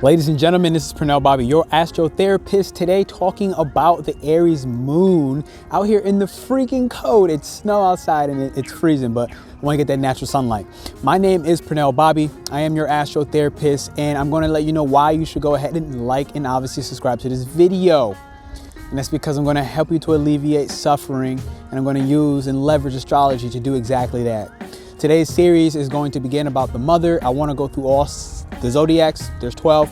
Ladies and gentlemen, this is Pernell Bobby, your astrotherapist, today talking about the Aries moon out here in the freaking cold. It's snow outside and it's freezing, but I want to get that natural sunlight. My name is Pernell Bobby. I am your astrotherapist, and I'm going to let you know why you should go ahead and like and obviously subscribe to this video. And that's because I'm going to help you to alleviate suffering, and I'm going to use and leverage astrology to do exactly that. Today's series is going to begin about the mother. I want to go through all the zodiacs. There's 12.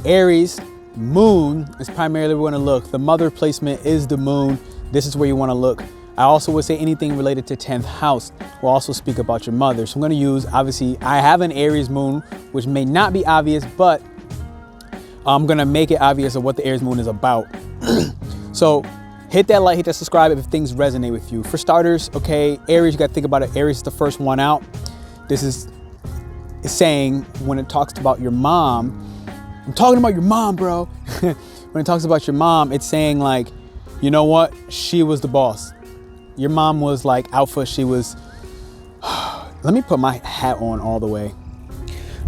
Aries moon is primarily where we want to look. The mother placement is the moon. This is where you want to look. I also would say anything related to 10th house. We'll also speak about your mother. So I'm going to use, obviously, I have an Aries moon, which may not be obvious, but I'm going to make it obvious of what the Aries moon is about. So hit that like, hit that subscribe if things resonate with you. For starters, okay, Aries, you got to think about it. Aries is the first one out. This is saying when it talks about your mom, I'm talking about your mom, bro. When it talks about your mom, it's saying like, you know what? She was the boss. Your mom was like alpha. She was, let me put my hat on all the way.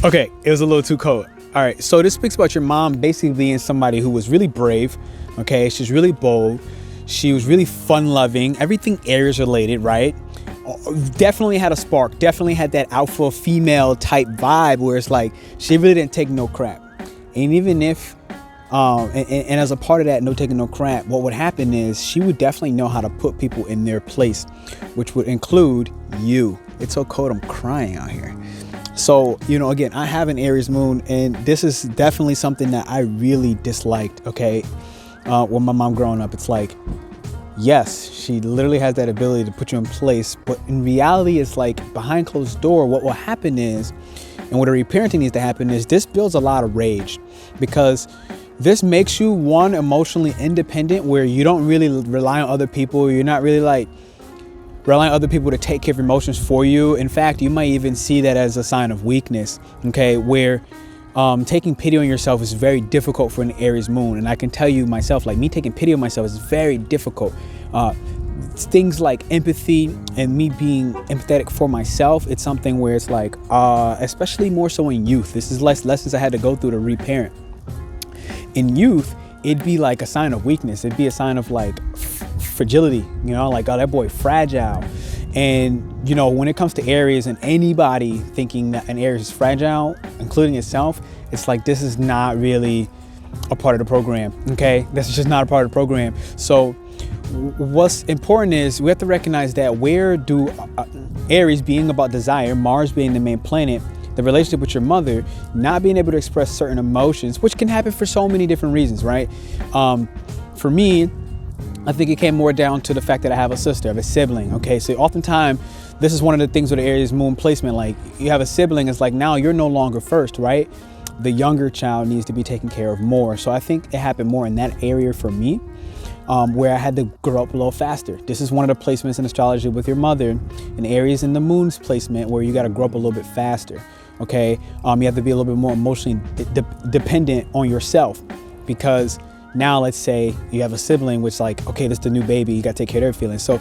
Okay, it was a little too cold. All right, so this speaks about your mom basically being somebody who was really brave. Okay, she's really bold. She was really fun-loving. Everything Aries related, right? Definitely had a spark. Definitely had that alpha female type vibe where it's like she really didn't take no crap. And even if, and as a part of that, no taking no crap, what would happen is she would definitely know how to put people in their place, which would include you. It's so cold, I'm crying out here. So, you know, again, I have an Aries moon, and this is definitely something that I really disliked, okay? With my mom growing up, it's like, yes, she literally has that ability to put you in place, but in reality, it's like behind closed door, what will happen is, and what a reparenting needs to happen is this builds a lot of rage, because this makes you, one, emotionally independent, where you don't really rely on other people. You're not really like relying on other people to take care of emotions for you. In fact, you might even see that as a sign of weakness, okay, where taking pity on yourself is very difficult for an Aries moon. And I can tell you myself, like me taking pity on myself is very difficult. Things like empathy and me being empathetic for myself, it's something where it's like, especially more so in youth, this is less lessons I had to go through to reparent. In youth, it'd be like a sign of weakness. It'd be a sign of like fragility, you know, like, oh, that boy fragile. And, you know, when it comes to Aries and anybody thinking that an Aries is fragile, including itself, it's like, this is not really a part of the program, okay? This is just not a part of the program. So what's important is we have to recognize that where do Aries being about desire, Mars being the main planet, the relationship with your mother, not being able to express certain emotions, which can happen for so many different reasons, right? For me, I think it came more down to the fact that I have a sister, I have a sibling, okay? So oftentimes, this is one of the things with the Aries moon placement, like you have a sibling, it's like now you're no longer first, right? The younger child needs to be taken care of more. So I think it happened more in that area for me, where I had to grow up a little faster. This is one of the placements in astrology with your mother, in Aries and the moon's placement, where you got to grow up a little bit faster, okay? You have to be a little bit more emotionally dependent on yourself, because now let's say you have a sibling, which like, okay, this is the new baby, you got to take care of their feelings. So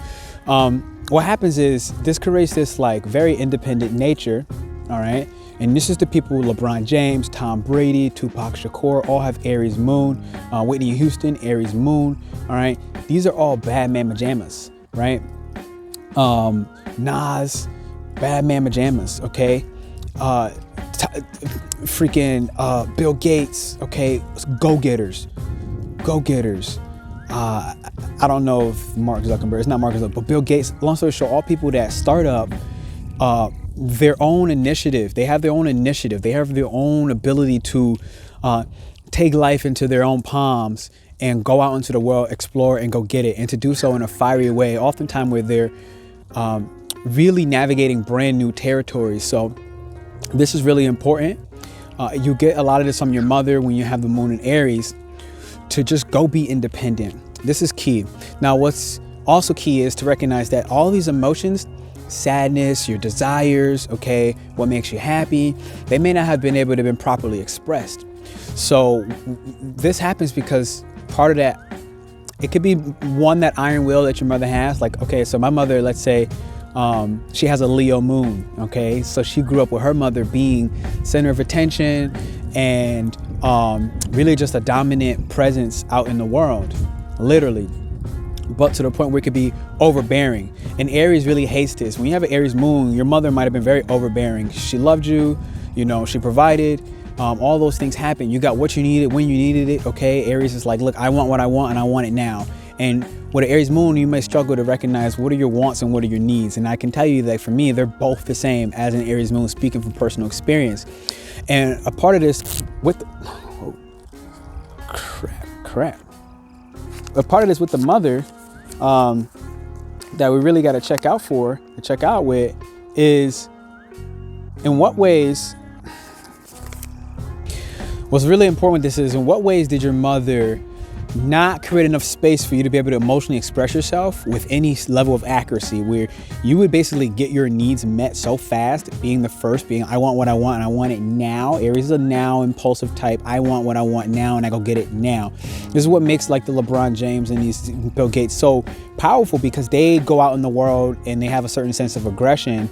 what happens is this creates this like very independent nature, all right? And this is the people, LeBron James, Tom Brady, Tupac Shakur, all have Aries moon. Whitney Houston, Aries moon, all right? These are all bad man pajamas, right? Nas, bad man pajamas, okay? Freaking Bill Gates, okay? Go-getters. I don't know if Mark Zuckerberg, it's not Mark Zuckerberg, but Bill Gates, long story short, all people that start up their own initiative. They have their own initiative. They have their own ability to take life into their own palms and go out into the world, explore and go get it, and to do so in a fiery way, oftentimes where they're really navigating brand new territories. So this is really important. You get a lot of this from your mother when you have the moon in Aries, to just go be independent. This is key. Now, what's also key is to recognize that all these emotions, sadness, your desires, okay, what makes you happy, they may not have been able to have been properly expressed. So this happens because part of that, it could be one, that iron will that your mother has. Like, okay, so my mother, let's say, she has a Leo moon, okay? So she grew up with her mother being center of attention and really just a dominant presence out in the world, literally. But to the point where it could be overbearing. And Aries really hates this. When you have an Aries moon, your mother might have been very overbearing. She loved you, you know, she provided, all those things happen. You got what you needed when you needed it, okay? Aries is like, look, I want what I want and I want it now. And with an Aries moon, you may struggle to recognize what are your wants and what are your needs. And I can tell you that for me, they're both the same as an Aries moon, speaking from personal experience. And a part of this with, oh, crap. A part of this with the mother that we really got to check out with is in what ways, what's really important with this is in what ways did your mother not create enough space for you to be able to emotionally express yourself with any level of accuracy, where you would basically get your needs met so fast, being the first, being I want what I want and I want it now. Aries is a now impulsive type. I want what I want now and I go get it now. This is what makes like the LeBron James and these Bill Gates so powerful, because they go out in the world and they have a certain sense of aggression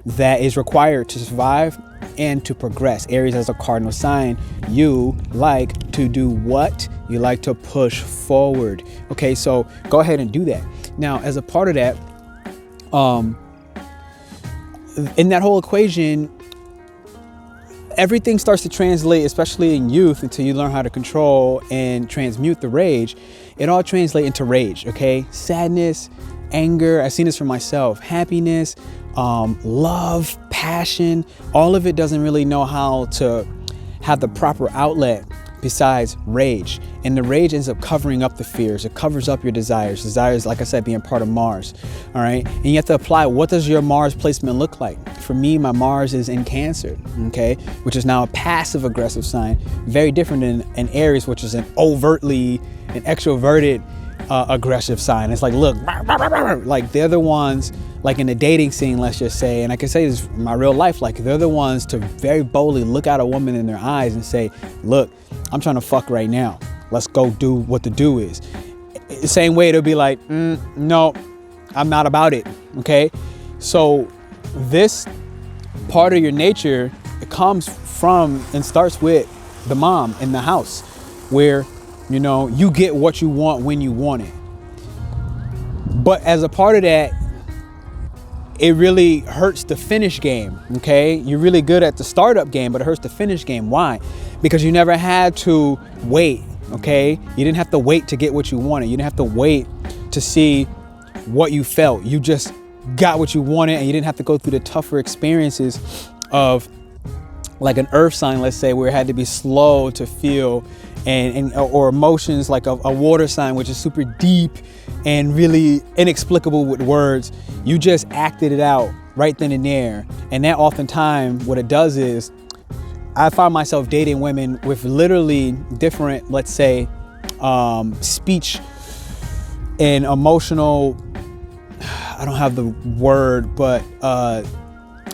that is required to survive and to progress. Aries as a cardinal sign, you like to do what? You like to push forward. Okay, so go ahead and do that. Now, as a part of that, in that whole equation, everything starts to translate, especially in youth, until you learn how to control and transmute the rage. It all translates into rage, okay? Sadness, anger, I've seen this for myself, happiness, love, passion, all of it doesn't really know how to have the proper outlet besides rage. And the rage ends up covering up the fears. It covers up your desires. Desires, like I said, being part of Mars. All right. And you have to apply, what does your Mars placement look like? For me, my Mars is in Cancer, okay, which is now a passive aggressive sign. Very different than an Aries, which is an overtly, an extroverted aggressive sign. It's like, look, like they're the ones, like in the dating scene, let's just say, and I can say this in my real life, like they're the ones to very boldly look at a woman in their eyes and say, look, I'm trying to fuck right now. Let's go do what the do is. The same way it'll be like, no, I'm not about it. Okay. So this part of your nature, it comes from and starts with the mom in the house, where, you know, you get what you want when you want it. But as a part of that, it really hurts the finish game, okay? You're really good at the startup game, but it hurts the finish game. Why? Because you never had to wait, okay? You didn't have to wait to get what you wanted. You didn't have to wait to see what you felt. You just got what you wanted, and you didn't have to go through the tougher experiences of like an earth sign, let's say, where it had to be slow to feel, or emotions like a water sign, which is super deep and really inexplicable with words. You just acted it out right then and there. And that oftentimes what it does is, I find myself dating women with literally different, let's say, speech and emotional, I don't have the word, but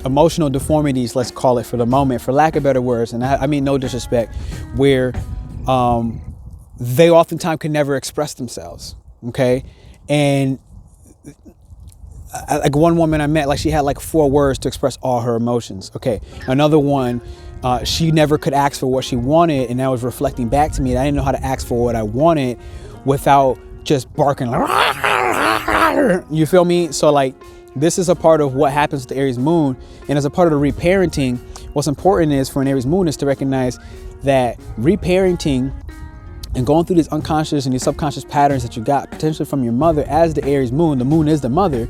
emotional deformities, let's call it for the moment, for lack of better words. And I mean no disrespect, where they oftentimes can never express themselves, okay? And like one woman I met, like she had like 4 words to express all her emotions, okay? Another one, she never could ask for what she wanted, and that was reflecting back to me. I didn't know how to ask for what I wanted without just barking like, you feel me? So like, this is a part of what happens with the Aries moon. And as a part of the reparenting, what's important is for an Aries moon is to recognize that reparenting and going through these unconscious and these subconscious patterns that you got potentially from your mother as the Aries moon. The moon is the mother.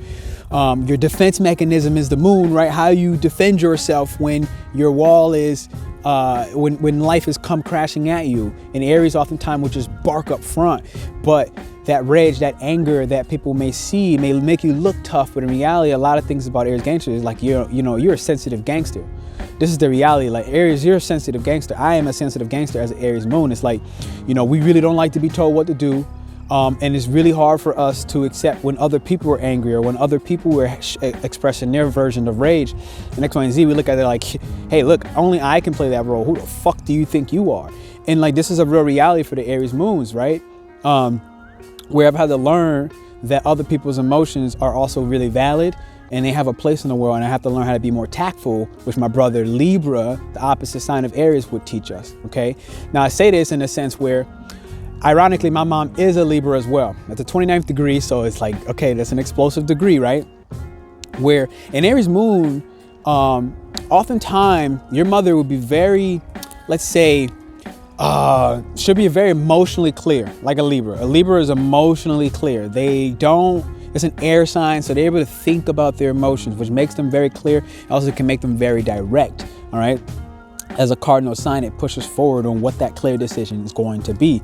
Your defense mechanism is the moon, right? How you defend yourself when your wall is, when life has come crashing at you. And Aries oftentimes will just bark up front, but that rage, that anger that people may see may make you look tough, but in reality, a lot of things about Aries gangster is like, you're a sensitive gangster. This is the reality. Like, Aries, you're a sensitive gangster. I am a sensitive gangster as an Aries moon. It's like, we really don't like to be told what to do. And it's really hard for us to accept when other people are angry or when other people were expressing their version of rage. And X, Y, and Z, we look at it like, hey, look, only I can play that role. Who the fuck do you think you are? And like, this is a real reality for the Aries moons, right? Where I've had to learn that other people's emotions are also really valid, and they have a place in the world, and I have to learn how to be more tactful, which my brother Libra, the opposite sign of Aries, would teach us, okay? Now I say this in a sense where, ironically, my mom is a Libra as well. It's a 29th degree, so it's like, okay, that's an explosive degree, right? Where in Aries moon, oftentimes your mother would be very, let's say, should be very emotionally clear, like a Libra. A Libra is emotionally clear. It's an air sign, so they're able to think about their emotions, which makes them very clear. Also can make them very direct, all right? As a cardinal sign, it pushes forward on what that clear decision is going to be.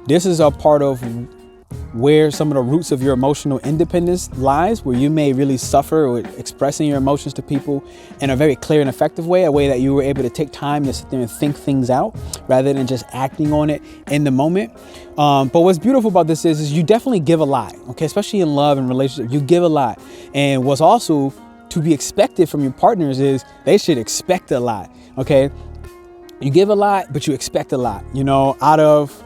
This is a part of where some of the roots of your emotional independence lies, where you may really suffer with expressing your emotions to people in a very clear and effective way, a way that you were able to take time to sit there and think things out rather than just acting on it in the moment. But what's beautiful about this is you definitely give a lot, okay? Especially in love and relationships, you give a lot. And what's also to be expected from your partners is they should expect a lot, okay? You give a lot, but you expect a lot, you know, out of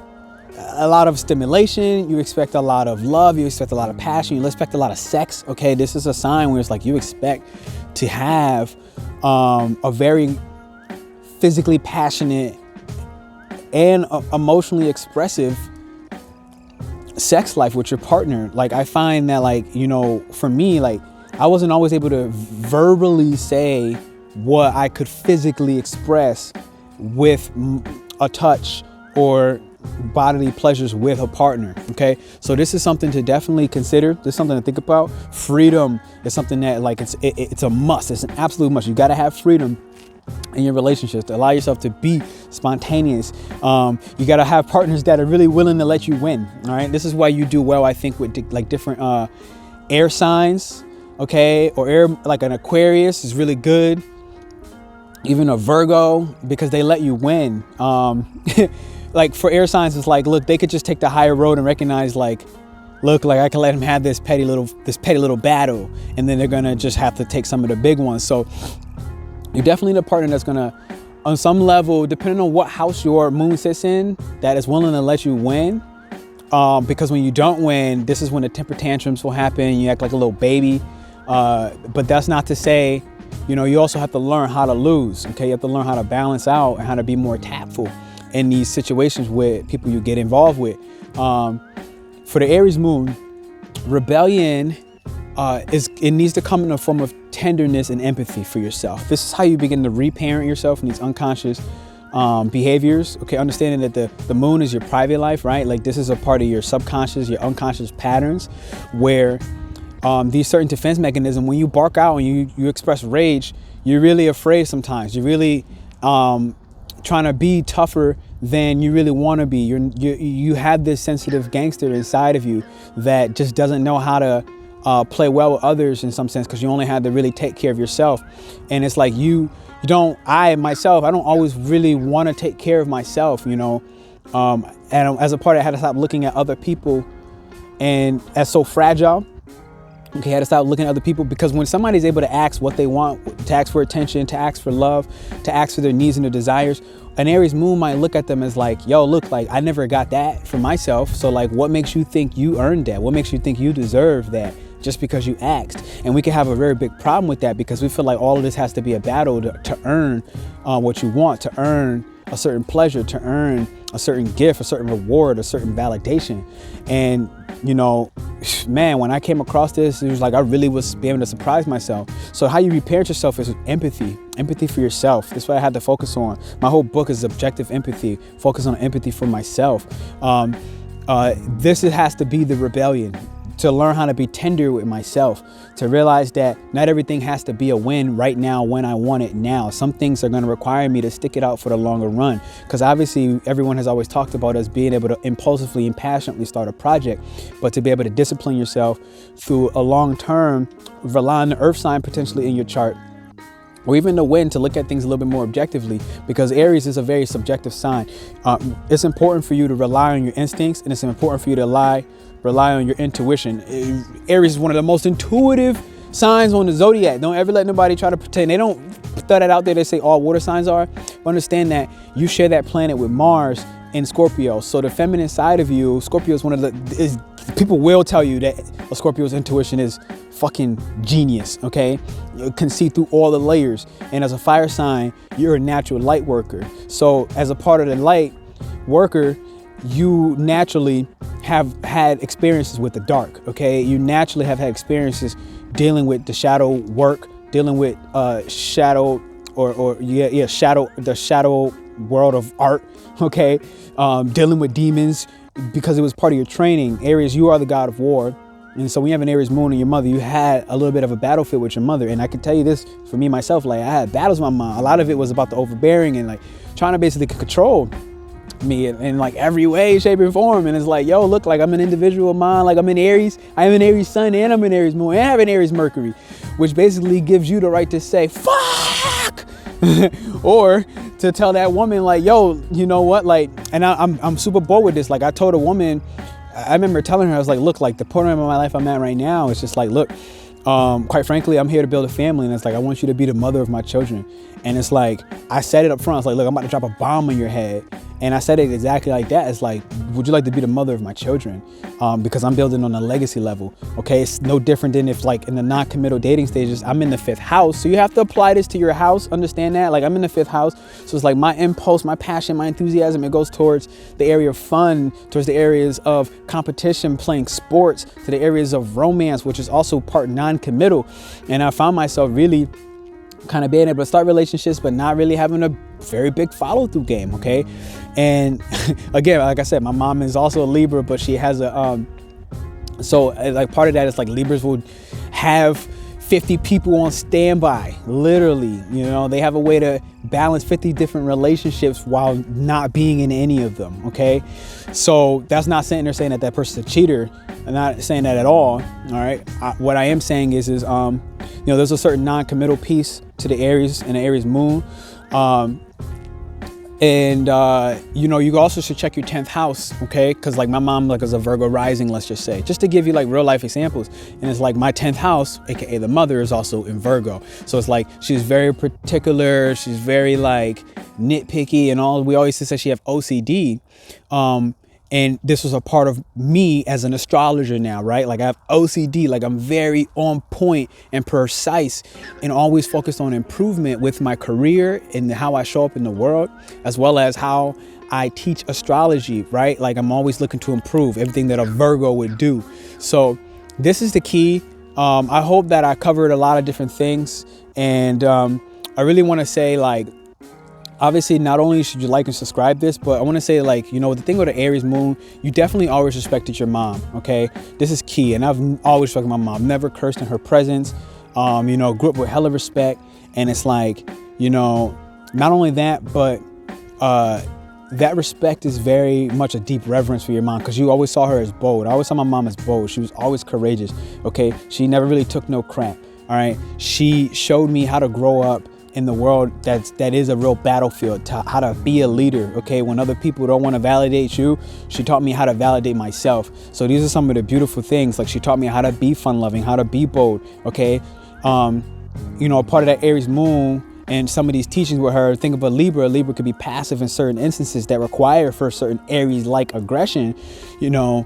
a lot of stimulation, you expect a lot of love, you expect a lot of passion, you expect a lot of sex, okay? This is a sign where it's like you expect to have a very physically passionate and emotionally expressive sex life with your partner. Like I find that, like, you know, for me, like I wasn't always able to verbally say what I could physically express with a touch or bodily pleasures with a partner, okay? So this is something to definitely consider. This is something to think about. Freedom is something that, like, it's a must. It's an absolute must. You got to have freedom in your relationships to allow yourself to be spontaneous. You got to have partners that are really willing to let you win, all right? This is why you do well, I think, with like different air signs, okay? Or air, like an Aquarius is really good. Even a Virgo, because they let you win. Like for air signs, it's like, look, they could just take the higher road and recognize, like, look, like I can let him have this petty little battle, and then they're gonna just have to take some of the big ones. So you definitely need a partner that's gonna, on some level, depending on what house your moon sits in, that is willing to let you win. Because when you don't win, this is when the temper tantrums will happen. You act like a little baby. But that's not to say, you know, you also have to learn how to lose. Okay, you have to learn how to balance out and how to be more tactful in these situations with people you get involved with. For the Aries moon, rebellion it needs to come in a form of tenderness and empathy for yourself. This is how you begin to reparent yourself in these unconscious behaviors. Okay, understanding that the moon is your private life, right? Like this is a part of your subconscious, your unconscious patterns, where these certain defense mechanisms, when you bark out and you express rage, you're really afraid sometimes. You're really trying to be tougher than you really want to be. You have this sensitive gangster inside of you that just doesn't know how to play well with others in some sense, because you only have to really take care of yourself. And it's like I don't always really want to take care of myself, you know. And as a part, I had to stop looking at other people and as so fragile. Okay, I had to stop looking at other people, because when somebody's able to ask what they want, to ask for attention, to ask for love, to ask for their needs and their desires, an Aries moon might look at them as like, yo, look, like I never got that for myself. So like, what makes you think you earned that? What makes you think you deserve that just because you asked? And we can have a very big problem with that, because we feel like all of this has to be a battle to earn what you want, to earn a certain pleasure, to earn a certain gift, a certain reward, a certain validation. And, you know, man, when I came across this, it was like I really was being able to surprise myself. So how you reparent yourself is empathy for yourself. That's what I had to focus on. My whole book is objective empathy, focus on empathy for myself. This has to be the rebellion, to learn how to be tender with myself, to realize that not everything has to be a win right now when I want it now. Some things are going to require me to stick it out for the longer run, because obviously everyone has always talked about us being able to impulsively and passionately start a project, but to be able to discipline yourself through a long term, rely on the earth sign potentially in your chart, or even the wind, to look at things a little bit more objectively, because Aries is a very subjective sign. It's important for you to rely on your instincts, and it's important for you to rely on your intuition. Aries is one of the most intuitive signs on the zodiac. Don't ever let nobody try to pretend. They don't throw that out there. They say all water signs are. But understand that you share that planet with Mars in Scorpio. So the feminine side of you, Scorpio is one of the people will tell you that a Scorpio's intuition is fucking genius, okay? You can see through all the layers. And as a fire sign, you're a natural light worker. So as a part of the light worker, you naturally have had experiences with the dark, okay? You naturally have had experiences dealing with the shadow work, dealing with shadow the shadow world of art, okay? Dealing with demons, because it was part of your training. Aries, you are the god of war. And so when you have an Aries moon in your mother, you had a little bit of a battlefield with your mother. And I can tell you this for me, myself, like I had battles with my mom. A lot of it was about the overbearing and like trying to basically control me in like every way, shape, and form. And it's like, yo, look, like I'm an individual mind, like I'm in Aries, I have an Aries sun and I'm an Aries moon and I have an Aries Mercury, which basically gives you the right to say, fuck, or to tell that woman like, yo, you know what, like, and I'm super bold with this. Like I told a woman, I remember telling her, I was like, look, like the point of my life I'm at right now, it's just like, look, quite frankly, I'm here to build a family. And it's like, I want you to be the mother of my children. And it's like, I said it up front. I was like, look, I'm about to drop a bomb on your head. And I said it exactly like that. It's like, would you like to be the mother of my children? Because I'm building on a legacy level. Okay, it's no different than if like in the non-committal dating stages, I'm in the 5th house. So you have to apply this to your house. Understand that? Like I'm in the 5th house. So it's like my impulse, my passion, my enthusiasm, it goes towards the area of fun, towards the areas of competition, playing sports, to the areas of romance, which is also part non-committal. And I found myself really kind of being able to start relationships, but not really having a very big follow-through game, okay? And again, like I said, my mom is also a Libra, but she has a so like part of that is like Libras would have 50 people on standby, literally. You know, they have a way to balance 50 different relationships while not being in any of them, okay? So that's not saying they're saying that that person's a cheater. I'm not saying that at all right? What I am saying is you know, there's a certain non-committal piece to the Aries and the Aries moon. You know, you also should check your 10th house, okay? Because like my mom like is a Virgo rising, let's just say, just to give you like real life examples. And it's like my 10th house, aka the mother, is also in Virgo. So it's like she's very particular, she's very like nitpicky and all. We always say she have OCD. And this was a part of me as an astrologer now, right? Like I have OCD, like I'm very on point and precise and always focused on improvement with my career and how I show up in the world, as well as how I teach astrology, right? Like I'm always looking to improve everything that a Virgo would do. So this is the key. I hope that I covered a lot of different things. And I really want to say, like, obviously, not only should you like and subscribe this, but I want to say, like, you know, the thing with the Aries moon, you definitely always respected your mom, okay? This is key. And I've always respected my mom, never cursed in her presence, you know, grew up with hella respect. And it's like, you know, not only that, but that respect is very much a deep reverence for your mom, because you always saw her as bold. I always saw my mom as bold. She was always courageous, okay? She never really took no crap, all right? She showed me how to grow up in the world that is a real battlefield, to how to be a leader, okay? When other people don't want to validate you, she taught me how to validate myself. So these are some of the beautiful things. Like she taught me how to be fun loving, how to be bold, okay? You know, a part of that Aries moon and some of these teachings with her, think of a Libra could be passive in certain instances that require for certain Aries-like aggression. You know,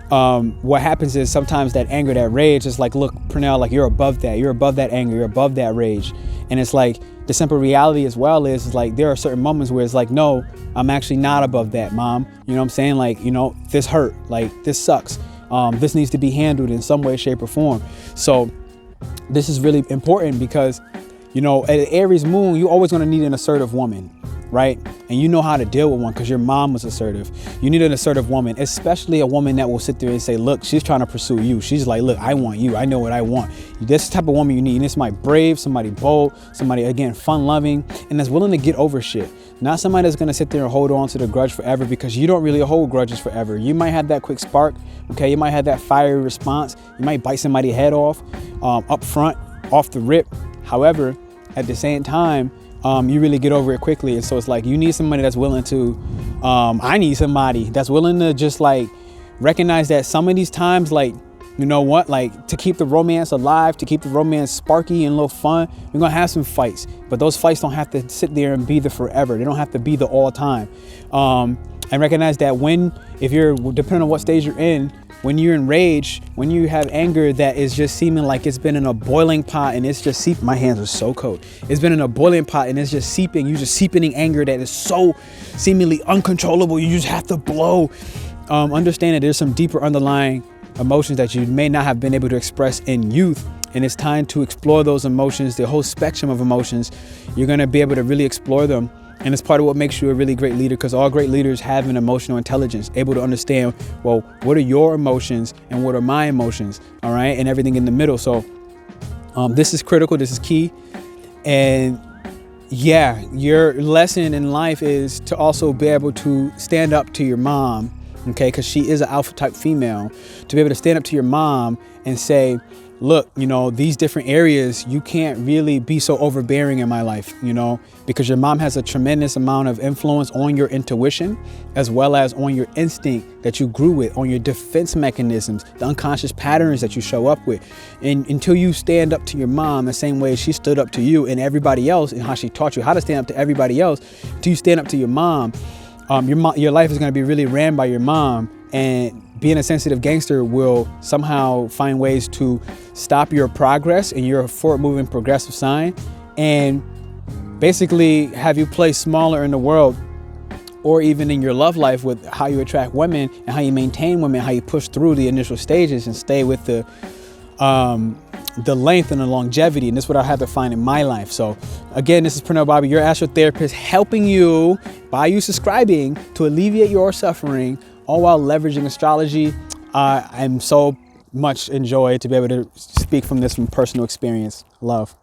what happens is sometimes that anger, that rage is like, look, Pernell, like you're above that. You're above that anger. You're above that rage. And it's like the simple reality as well is like there are certain moments where it's like, no, I'm actually not above that, mom. You know what I'm saying? Like, you know, this hurt. Like this sucks. This needs to be handled in some way, shape, or form. So this is really important because, you know, at Aries moon, you're always going to need an assertive woman, right? And you know how to deal with one because your mom was assertive. You need an assertive woman, especially a woman that will sit there and say, look, she's trying to pursue you. She's like, look, I want you. I know what I want. This type of woman you need. And it's somebody brave, somebody bold, somebody, again, fun loving, and that's willing to get over shit. Not somebody that's going to sit there and hold on to the grudge forever, because you don't really hold grudges forever. You might have that quick spark. Okay. You might have that fiery response. You might bite somebody's head off up front, off the rip. However, at the same time, you really get over it quickly. And so it's like, you need somebody that's willing to, I need somebody that's willing to just like recognize that some of these times, like, you know what, like to keep the romance alive, to keep the romance sparky and a little fun, we're going to have some fights, but those fights don't have to sit there and be there forever. They don't have to be the all time. And recognize that if you're, depending on what stage you're in, when you're enraged, when you have anger that is just seeming like it's been in a boiling pot and it's just seeping. My hands are so cold. It's been in a boiling pot and it's just seeping. You're just seeping in anger that is so seemingly uncontrollable. You just have to blow. Understand that there's some deeper underlying emotions that you may not have been able to express in youth. And it's time to explore those emotions, the whole spectrum of emotions. You're going to be able to really explore them. And it's part of what makes you a really great leader, because all great leaders have an emotional intelligence, able to understand, well, what are your emotions and what are my emotions? All right. And everything in the middle. So this is critical. This is key. And yeah, your lesson in life is to also be able to stand up to your mom. Okay. Because she is an alpha type female, to be able to stand up to your mom and say, look, you know, these different areas, you can't really be so overbearing in my life, you know, because your mom has a tremendous amount of influence on your intuition, as well as on your instinct that you grew with, on your defense mechanisms, the unconscious patterns that you show up with. And until you stand up to your mom the same way she stood up to you and everybody else, and how she taught you how to stand up to everybody else, until you stand up to your mom, your life is going to be really ran by your mom. And being a sensitive gangster will somehow find ways to stop your progress, and you're a forward-moving progressive sign, and basically have you play smaller in the world, or even in your love life, with how you attract women and how you maintain women, how you push through the initial stages and stay with the length and the longevity. And this is what I had to find in my life. So again, this is Pernell Bobby, your astrotherapist, helping you by you subscribing to alleviate your suffering, all while leveraging astrology. I'm so much enjoyed to be able to speak from this from personal experience. Love.